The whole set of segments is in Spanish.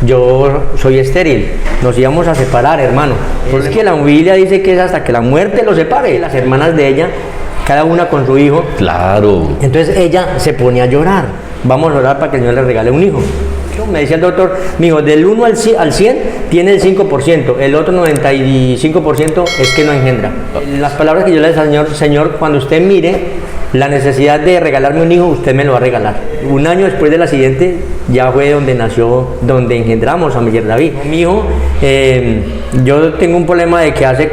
yo soy estéril, nos íbamos a separar, hermano. Es que la Biblia dice que es hasta que la muerte los separe. Las hermanas de ella, cada una con su hijo. Claro. Entonces ella se ponía a llorar. Vamos a orar para que el Señor le regale un hijo. Me decía el doctor, mi hijo, del 1 al 100 tiene el 5%, el otro 95% es que no engendra. Las palabras que yo le decía al Señor, Señor, cuando usted mire la necesidad de regalarme un hijo, usted me lo va a regalar. Un año después de la siguiente, ya fue donde nació, donde engendramos a Miguel David. Mi hijo, yo tengo un problema de que hace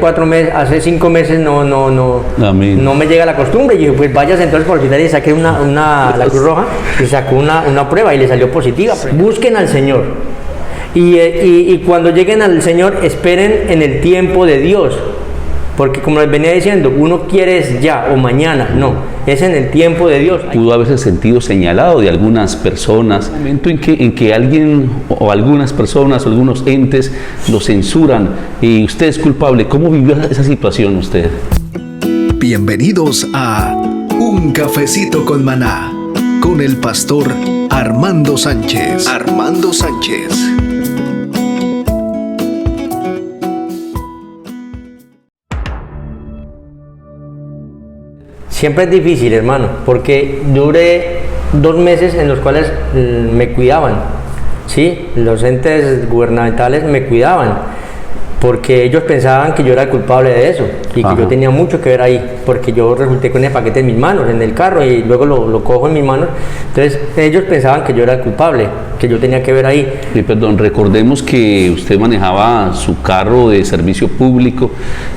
5 meses no me llega la costumbre. Y dije, pues váyase entonces por el hospital y saqué la Cruz Roja y sacó una prueba y le salió positiva. Busquen al Señor. Y cuando lleguen al Señor, esperen en el tiempo de Dios. Porque como les venía diciendo, uno quiere es ya o mañana, no, es en el tiempo de Dios. Pudo haberse sentido señalado de algunas personas, en el momento en que alguien o algunas personas o algunos entes lo censuran y usted es culpable. ¿Cómo vivió esa situación usted? Bienvenidos a Un Cafecito con Maná, con el pastor Armando Sánchez. Armando Sánchez. Siempre es difícil, hermano, porque duré 2 meses en los cuales me cuidaban, ¿sí? Los entes gubernamentales me cuidaban, porque ellos pensaban que yo era el culpable de eso y que yo tenía mucho que ver ahí, porque yo resulté con el paquete en mis manos, en el carro, y luego lo cojo en mis manos. Entonces ellos pensaban que yo era el culpable, que yo tenía que ver ahí. Perdón, recordemos que usted manejaba su carro de servicio público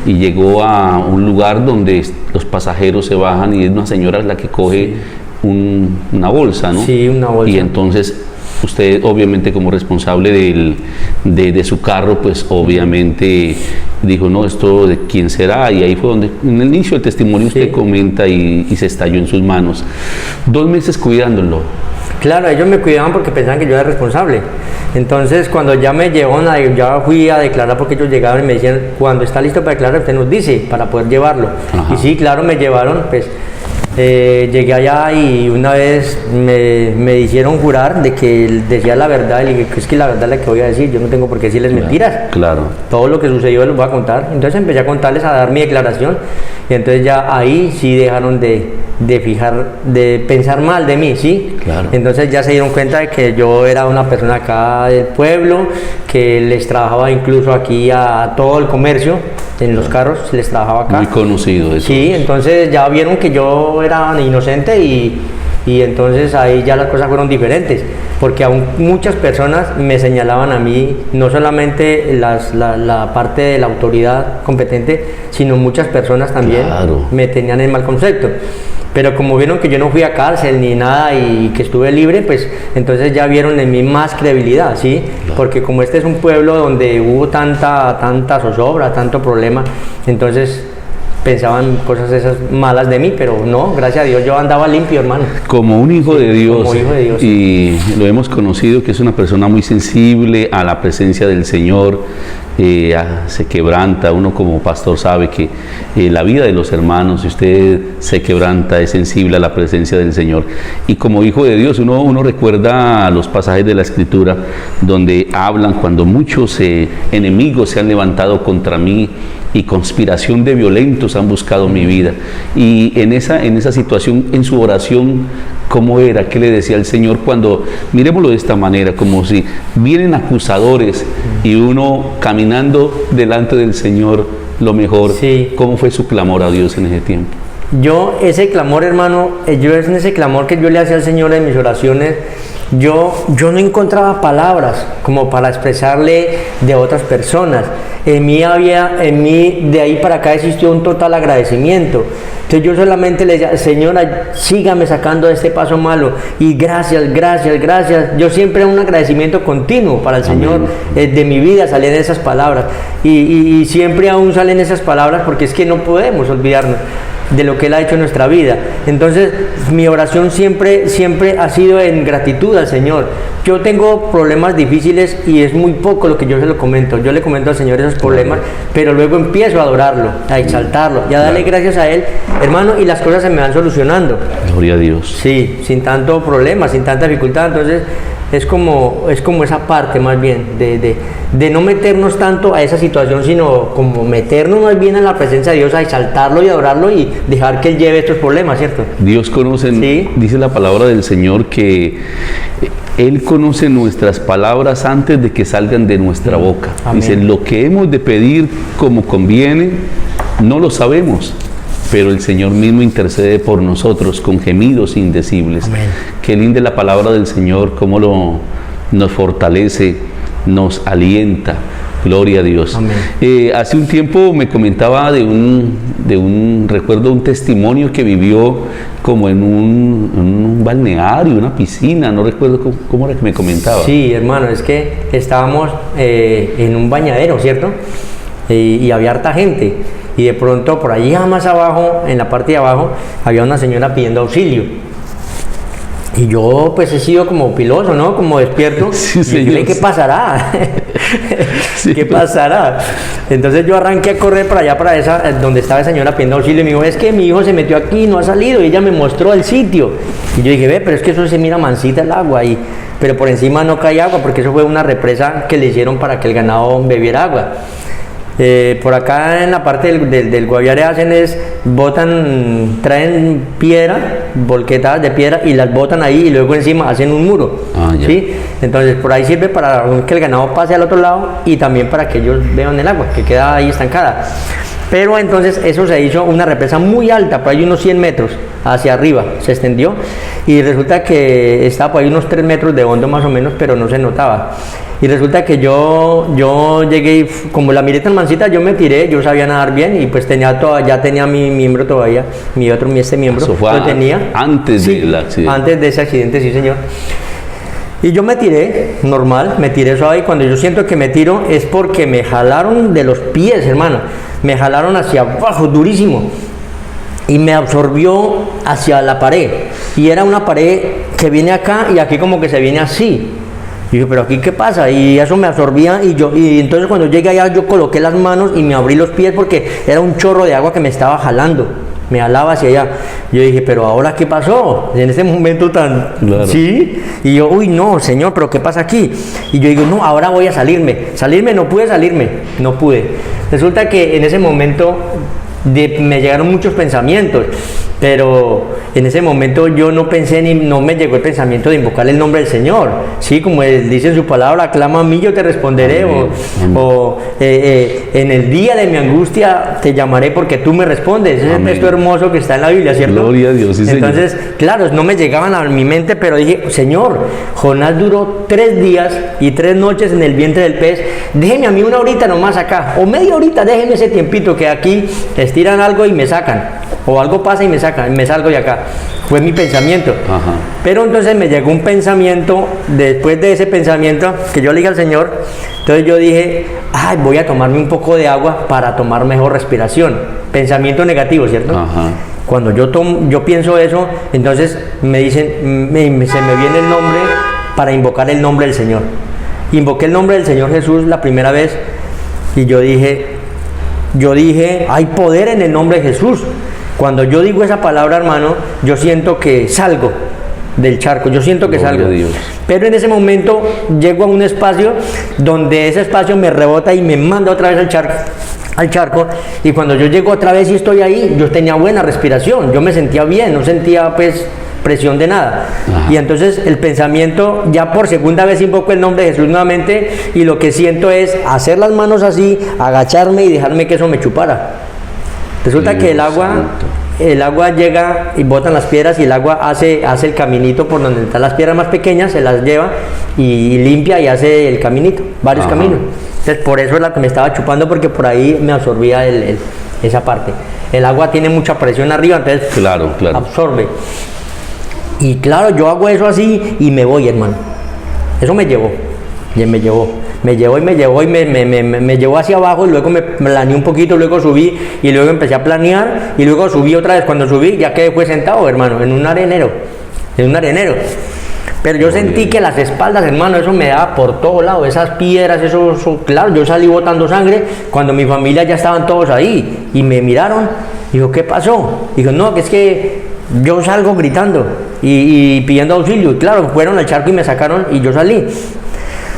y llegó a un lugar donde los pasajeros se bajan y es una señora la que coge una bolsa, ¿no? Sí, una bolsa. Y entonces usted, obviamente, como responsable de su carro, pues obviamente dijo, no, ¿esto de quién será? Y ahí fue donde, en el inicio del testimonio, usted comenta y se estalló en sus manos. 2 meses cuidándolo. Claro, ellos me cuidaban porque pensaban que yo era responsable. Entonces, cuando ya me llevaron, ya fui a declarar, porque ellos llegaban y me decían, cuando está listo para declarar, usted nos dice, para poder llevarlo. Y sí, claro, me llevaron, pues. Llegué allá y una vez me hicieron jurar de que decía la verdad, y le dije, es que la verdad es la que voy a decir, yo no tengo por qué decirles mentiras. Claro. Todo lo que sucedió les voy a contar. Entonces empecé a contarles, a dar mi declaración, y entonces ya ahí sí dejaron de pensar mal de mí, ¿sí? Claro. Entonces ya se dieron cuenta de que yo era una persona acá del pueblo, que les trabajaba incluso aquí a todo el comercio, en los carros les trabajaba acá. Muy conocido eso. Sí, entonces ya vieron que yo era inocente y entonces ahí ya las cosas fueron diferentes, porque aún muchas personas me señalaban a mí, no solamente la parte de la autoridad competente, sino muchas personas también me tenían en mal concepto. Pero como vieron que yo no fui a cárcel ni nada y que estuve libre, pues entonces ya vieron en mí más credibilidad, ¿sí? Porque como este es un pueblo donde hubo tanta zozobra, tanto problema, entonces pensaban cosas esas malas de mí, pero no, gracias a Dios yo andaba limpio, hermano. Como un hijo de Dios. Como hijo de Dios. Y lo hemos conocido que es una persona muy sensible a la presencia del Señor, se quebranta. Uno como pastor sabe que la vida de los hermanos, si usted se quebranta, es sensible a la presencia del Señor. Y como hijo de Dios, uno recuerda los pasajes de la Escritura donde hablan cuando muchos enemigos se han levantado contra mí y conspiración de violentos han buscado mi vida. Y en esa situación, en su oración, ¿cómo era? ¿Qué le decía al Señor cuando, miremoslo de esta manera, como si vienen acusadores y uno caminando delante del Señor, lo mejor? Sí. ¿Cómo fue su clamor a Dios en ese tiempo? Yo, ese clamor, hermano, en ese clamor que yo le hacía al Señor en mis oraciones, yo no encontraba palabras como para expresarle de otras personas. En mí, de ahí para acá existió un total agradecimiento. Entonces yo solamente le decía, Señora, sígame sacando de este paso malo, y gracias. Yo siempre un agradecimiento continuo para el Señor. De mi vida salían esas palabras, y siempre aún salen esas palabras, porque es que no podemos olvidarnos de lo que Él ha hecho en nuestra vida. Entonces mi oración siempre ha sido en gratitud al Señor. Yo tengo problemas difíciles y es muy poco lo que yo se lo comento. Yo le comento al Señor esos problemas, pero luego empiezo a adorarlo, a exaltarlo y a darle gracias a Él, hermano, y las cosas se me van solucionando. Gloria a Dios. Sí, sin tanto problema, sin tanta dificultad. Entonces es como esa parte más bien de no meternos tanto a esa situación, sino como meternos más bien en la presencia de Dios, a exaltarlo y adorarlo y dejar que Él lleve estos problemas, ¿cierto? Dios conoce, Sí. dice la palabra del Señor que Él conoce nuestras palabras antes de que salgan de nuestra boca. Amén. Dice, lo que hemos de pedir como conviene, no lo sabemos, pero el Señor mismo intercede por nosotros con gemidos indecibles. Amén. Qué linda es la palabra del Señor, cómo nos fortalece, nos alienta. Gloria a Dios. Hace un tiempo me comentaba recuerdo un testimonio que vivió como en un balneario, una piscina, no recuerdo cómo era que me comentaba. Sí, hermano, es que estábamos en un bañadero, ¿cierto? Y había harta gente. Y de pronto, por allá más abajo, en la parte de abajo, había una señora pidiendo auxilio. Y yo pues he sido como piloso, ¿no? Como despierto. Sí, y señor. yo dije, ¿qué pasará? Sí. ¿Qué pasará? Entonces yo arranqué a correr para allá, para donde estaba esa señora pidiendo auxilio. Y me dijo, es que mi hijo se metió aquí, no ha salido. Y ella me mostró el sitio. Y yo dije, ve, pero es que eso se mira mansita el agua. Pero por encima no cae agua, porque eso fue una represa que le hicieron para que el ganado bebiera agua. Por acá en la parte del Guaviare traen piedra, volquetadas de piedra y las botan ahí y luego encima hacen un muro. Ya. ¿Sí? Entonces por ahí sirve para que el ganado pase al otro lado y también para que ellos vean el agua, que queda ahí estancada. Pero entonces eso se hizo una represa muy alta, por ahí unos 100 metros hacia arriba, se extendió y resulta que estaba por ahí unos 3 metros de hondo más o menos, pero no se notaba. Y resulta que yo llegué y como la miré tan mansita, yo me tiré, yo sabía nadar bien y pues ya tenía mi miembro todavía, este miembro. Eso fue lo tenía. Antes del accidente. Antes de ese accidente, sí señor. Y yo me tiré, normal, me tiré suave y cuando yo siento que me tiro es porque me jalaron de los pies, hermano. Me jalaron hacia abajo, durísimo. Y me absorbió hacia la pared. Y era una pared que viene acá y aquí como que se viene así. Y dije, pero aquí ¿qué pasa? Y eso me absorbía y entonces cuando llegué allá yo coloqué las manos y me abrí los pies porque era un chorro de agua que me estaba jalando. Me jalaba hacia allá. Yo dije, pero ahora ¿qué pasó? En ese momento tan... Claro. ¿Sí? Y yo, uy, no, señor, pero ¿qué pasa aquí? Y yo digo, no, ahora voy a salirme. No pude. Resulta que en ese momento me llegaron muchos pensamientos, pero en ese momento yo no pensé no me llegó el pensamiento de invocar el nombre del Señor, sí, como Él dice en su palabra, clama a mí, yo te responderé, o en el día de mi angustia te llamaré porque tú me respondes. Ese es el texto hermoso que está en la Biblia, ¿cierto? Gloria a Dios, sí, entonces, Señor. claro, no me llegaban a mi mente, pero dije, Señor, Jonás duró 3 días y 3 noches en el vientre del pez, déjeme a mí una horita nomás acá, o media horita, déjeme ese tiempito que aquí estiran algo y me sacan, o algo pasa y me sacan, me salgo de acá. Fue mi pensamiento. Ajá. Pero entonces me llegó un pensamiento, después de ese pensamiento que yo le dije al Señor, entonces yo dije, ay, voy a tomarme un poco de agua para tomar mejor respiración. Pensamiento negativo, ¿cierto? Ajá. Cuando yo pienso eso, entonces me dicen, se me viene el nombre para invocar el nombre del Señor. Invoqué el nombre del Señor Jesús la primera vez y yo dije, hay poder en el nombre de Jesús. Cuando yo digo esa palabra, hermano, yo siento que salgo del charco, yo siento que Gloria salgo. a Dios. Pero en ese momento llego a un espacio donde ese espacio me rebota y me manda otra vez al charco, y cuando yo llego otra vez y estoy ahí, yo tenía buena respiración, yo me sentía bien, no sentía pues presión de nada. Ajá. Y entonces el pensamiento, ya por segunda vez invoco el nombre de Jesús nuevamente y lo que siento es hacer las manos así, agacharme y dejarme que eso me chupara. Resulta que el agua llega y botan las piedras y el agua hace el caminito por donde están las piedras más pequeñas, se las lleva y limpia y hace el caminito, varios Ajá. caminos. Entonces por eso es la que me estaba chupando, porque por ahí me absorbía esa parte. El agua tiene mucha presión arriba, entonces Claro. absorbe. Y claro, yo hago eso así y me voy, hermano. Eso me llevó y me llevó hacia abajo y luego me planeé un poquito, luego subí y luego empecé a planear y luego subí otra vez. Cuando subí ya quedé fue sentado, hermano, en un arenero. Pero yo sentí que las espaldas, hermano, eso me daba por todos lados, esas piedras, eso, claro, yo salí botando sangre cuando mi familia ya estaban todos ahí y me miraron. Dijo, ¿qué pasó? Dijo, no, que es que yo salgo gritando y pidiendo auxilio. Y claro, fueron al charco y me sacaron y yo salí.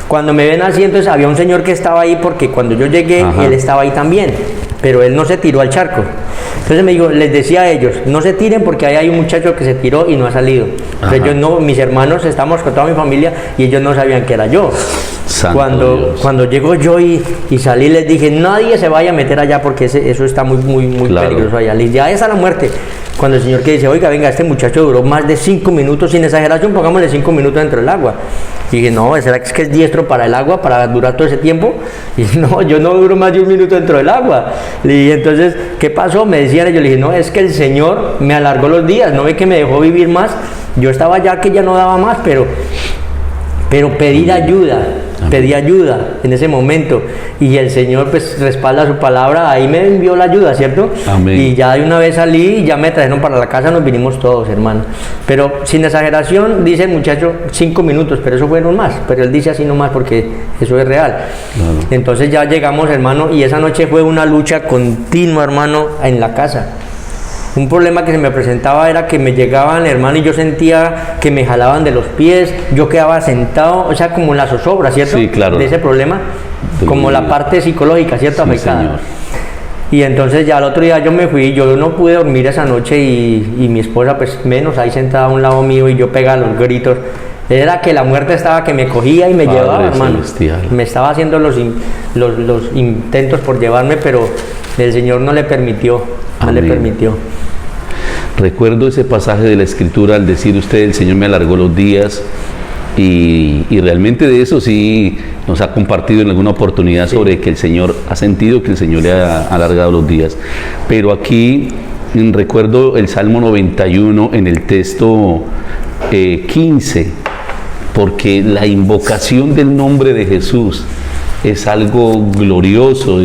Cuando me ven así, entonces había un señor que estaba ahí porque cuando yo llegué, él estaba ahí también, pero él no se tiró al charco. Entonces les decía a ellos, no se tiren porque ahí hay un muchacho que se tiró y no ha salido. Entonces mis hermanos, estamos con toda mi familia y ellos no sabían que era yo. Cuando llego yo y salí, les dije, nadie se vaya a meter allá porque eso está muy claro, peligroso allá. Les dije, ahí está la muerte. Cuando el señor que dice, oiga, venga, este muchacho duró más de 5 minutos, sin exageración, pongámosle 5 minutos dentro del agua. Y dije, no, ¿será que es diestro para el agua, para durar todo ese tiempo? Y dije, no, yo no duro más de 1 minuto dentro del agua. Le dije, entonces, ¿qué pasó? Me decían ellos, le dije, no, es que el Señor me alargó los días, no ve que me dejó vivir más. Yo estaba ya que ya no daba más, pero pedí ayuda en ese momento y el Señor pues respalda su palabra, ahí me envió la ayuda, ¿cierto? Amén. Y ya de una vez salí y ya me trajeron para la casa, nos vinimos todos, hermano. Pero sin exageración, dice el muchacho 5 minutos, pero eso fueron más, pero él dice así nomás porque eso es real. Claro. Entonces ya llegamos, hermano, y esa noche fue una lucha continua, hermano, en la casa. Un problema que se me presentaba era que me llegaban, hermano, y yo sentía que me jalaban de los pies, yo quedaba sentado, o sea, como en la zozobra, ¿cierto? Sí, claro. De ese problema, como la parte psicológica, ¿cierto? Sí, afectada. señor. Y entonces ya al otro día yo me fui, yo no pude dormir esa noche y mi esposa pues menos, ahí sentada a un lado mío y yo pegaba los gritos. Era que la muerte estaba que me cogía y me llevaba, hermano. Celestial. Me estaba haciendo los intentos por llevarme, pero el Señor no le permitió, no le permitió. Recuerdo ese pasaje de la Escritura al decir usted, el Señor me alargó los días, y realmente de eso sí nos ha compartido en alguna oportunidad sobre que el Señor ha sentido que el Señor le ha alargado los días. Pero aquí recuerdo el Salmo 91 en el texto 15, porque la invocación del nombre de Jesús es algo glorioso,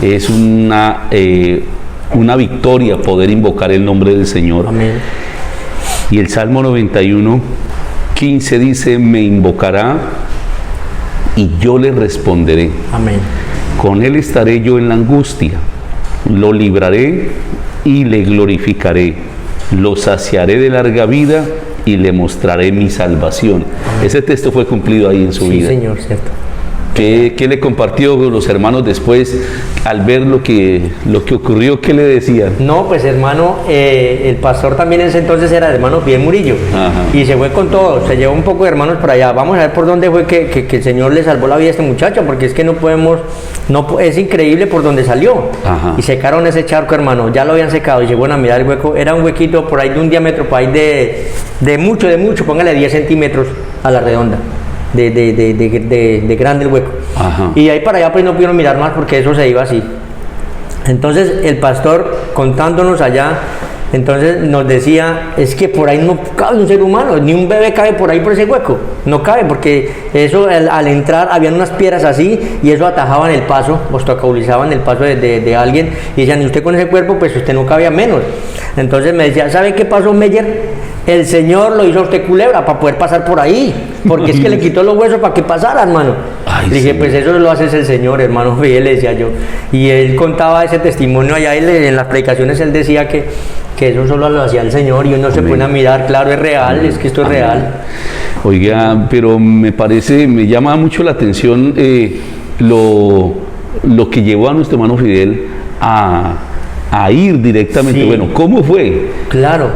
es una victoria poder invocar el nombre del Señor. Amén. Y el Salmo 91, 15 dice, me invocará y yo le responderé. Amén. Con él estaré yo en la angustia, lo libraré y le glorificaré, lo saciaré de larga vida y le mostraré mi salvación. Amén. Ese texto fue cumplido ahí en su vida. Sí, Señor, cierto. ¿Qué le compartió con los hermanos después al ver lo que ocurrió? ¿Qué le decían? No, pues hermano, el pastor también en ese entonces era el hermano Fidel Murillo. Ajá. Y se fue con todo, se llevó un poco de hermanos para allá. Vamos a ver por dónde fue que el Señor le salvó la vida a este muchacho, porque es que es increíble por donde salió. Ajá. Y secaron ese charco, hermano, ya lo habían secado y se fueron a mirar el hueco. Era un huequito por ahí de un diámetro, por ahí de mucho, póngale 10 centímetros a la redonda. De grande el hueco. Ajá. Y de ahí para allá pues no pudieron mirar más porque eso se iba así. Entonces el pastor contándonos allá, entonces nos decía, es que por ahí no cabe un ser humano, ni un bebé cabe por ahí por ese hueco, no cabe porque eso al entrar habían unas piedras así y eso atajaban el paso, obstaculizaban el paso de alguien y decían, y usted con ese cuerpo pues usted no cabía menos. Entonces me decía, ¿sabe qué pasó, Meyer? El Señor lo hizo a usted culebra para poder pasar por ahí, porque es que le quitó los huesos para que pasara, hermano. Ay, dije, sí. Pues eso lo hace el Señor, hermano, y él le decía yo. Y él contaba ese testimonio allá, en las predicaciones él decía que eso solo lo hacía el Señor y uno se pone a mirar, claro, es real, es que esto es real. Oiga, pero me llama mucho la atención lo que llevó a nuestro hermano Fidel a ir directamente. Sí. Bueno, ¿cómo fue? Claro.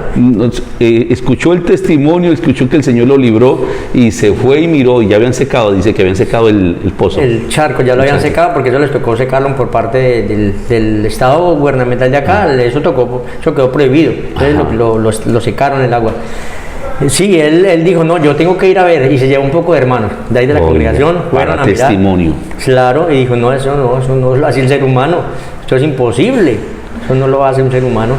Escuchó el testimonio, escuchó que el Señor lo libró y se fue y miró y ya habían secado, dice que habían secado el pozo. El charco ya lo habían secado porque eso les tocó secarlo por parte del Estado gubernamental de acá, eso quedó prohibido, entonces lo secaron el agua. Sí, él dijo, no, yo tengo que ir a ver, y se llevó un poco de hermanos de ahí de la congregación, fueron a mirar. Testimonio. Claro, y dijo, no, eso no lo hace el ser humano, esto es imposible. Eso no lo hace un ser humano.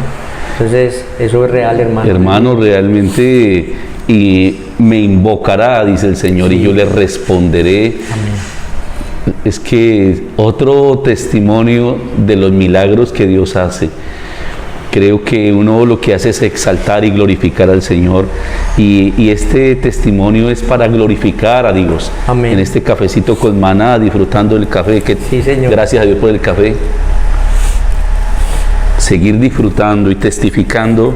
Entonces, eso es real, hermano. Hermano, realmente, y me invocará, dice el Señor, sí. Y yo le responderé. Amén. Es que otro testimonio de los milagros que Dios hace. Creo que uno lo que hace es exaltar y glorificar al Señor. Y este testimonio es para glorificar a Dios. Amén. En este cafecito con maná, disfrutando del café. Sí, Señor. Gracias a Dios por el café. Seguir disfrutando y testificando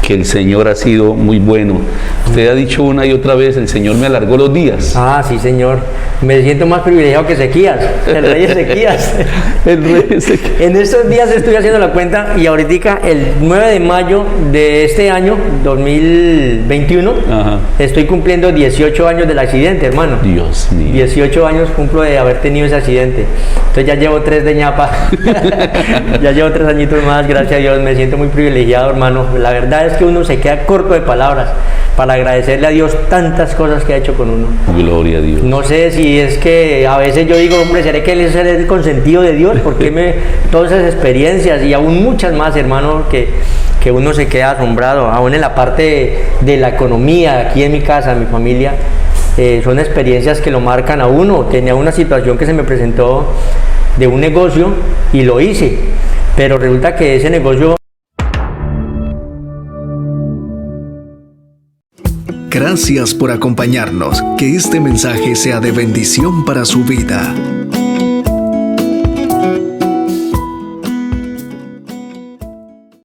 que el Señor ha sido muy bueno. Usted ha dicho una y otra vez, el Señor me alargó los días. Ah, sí, Señor. Me siento más privilegiado que Ezequías, el rey Ezequías. El rey Ezequías. En estos días estoy haciendo la cuenta y ahorita el 9 de mayo de este año, 2021, Ajá. estoy cumpliendo 18 años del accidente, hermano. Dios mío. 18 años cumplo de haber tenido ese accidente. Entonces ya llevo 3 de ñapa. Ya llevo 3 añitos más, gracias a Dios. Me siento muy privilegiado, hermano. La verdad es que uno se queda corto de palabras para agradecerle a Dios tantas cosas que ha hecho con uno. Gloria a Dios. No sé si es que a veces yo digo, hombre, ¿seré que él es el consentido de Dios? Porque todas esas experiencias y aún muchas más, hermano, que uno se queda asombrado, aún en la parte de la economía, aquí en mi casa, en mi familia, son experiencias que lo marcan a uno. Tenía una situación que se me presentó de un negocio y lo hice, pero resulta que ese negocio... Gracias por acompañarnos. Que este mensaje sea de bendición para su vida.